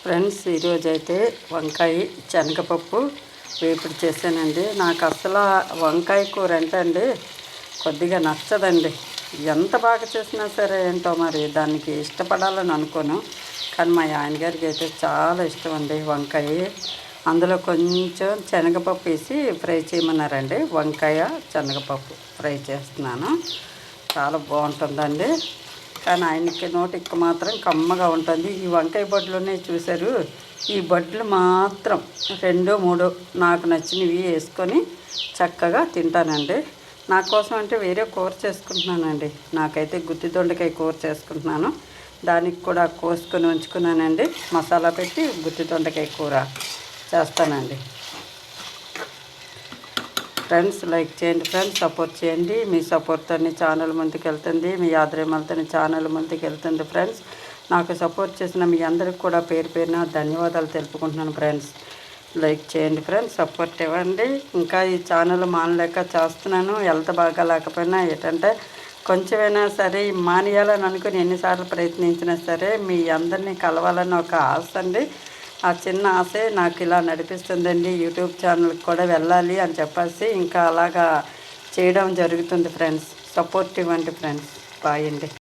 Friends, ఈరోజైతే వంకాయ శనగపప్పు వేపుడు చేశానండి. నాకు అసలు వంకాయ కూర అంటే అండి కొద్దిగా నచ్చదండి. ఎంత బాగా చేసినా సరే ఏంటో మరి దానికి ఇష్టపడాలని అనుకోను. కానీ మా ఆయన గారికి అయితే చాలా ఇష్టం అండి వంకాయ. అందులో కొంచెం శనగపప్పు వేసి ఫ్రై చేయమన్నారండి. వంకాయ శనగపప్పు ఫ్రై చేస్తున్నాను. చాలా బాగుంటుందండి. కానీ ఆయనకి నోటికి మాత్రం కమ్మగా ఉంటుంది. ఈ వంకాయ బొడ్లునే చూశారు, ఈ బొడ్లు మాత్రం 2, 3 నాకు నచ్చినవి వేసుకొని చక్కగా తింటానండి. నా కోసం అంటే వేరే కూర చేసుకుంటున్నానండి. నాకైతే గుత్తి దొండకాయ కూర చేసుకుంటున్నాను. దానికి కూడా కోసుకొని ఉంచుకున్నానండి. మసాలా పెట్టి గుత్తి దొండకాయ కూర చేస్తానండి. ఫ్రెండ్స్, లైక్ చేయండి ఫ్రెండ్స్, సపోర్ట్ చేయండి. మీ సపోర్ట్తోనే ఛానల్ ముందుకు వెళ్తుంది, మీ ఆదరణలతోనే ఛానల్ ముందుకు వెళ్తుంది. ఫ్రెండ్స్, నాకు సపోర్ట్ చేసిన మీ అందరికి కూడా పేరు పేరున ధన్యవాదాలు తెలుపుకుంటున్నాను. ఫ్రెండ్స్, లైక్ చేయండి ఫ్రెండ్స్, సపోర్ట్ ఇవ్వండి. ఇంకా ఈ ఛానల్ మానలేక చేస్తున్నాను. హెల్త్ బాగా లేకపోయినా ఏంటంటే కొంచెమైనా సరే మానేయాలని అనుకుని ఎన్నిసార్లు ప్రయత్నించినా సరే మీ అందరినీ కలవాలని ఒక ఆశ అండి. ఆ చిన్న ఆశే నాకు ఇలా నడిపిస్తుందండి. యూట్యూబ్ ఛానల్కి కూడా వెళ్ళాలి అని చెప్పేసి ఇంకా అలాగా చేయడం జరుగుతుంది. ఫ్రెండ్స్, సపోర్ట్ ఇవ్వండి ఫ్రెండ్స్. బాయ్ అండి.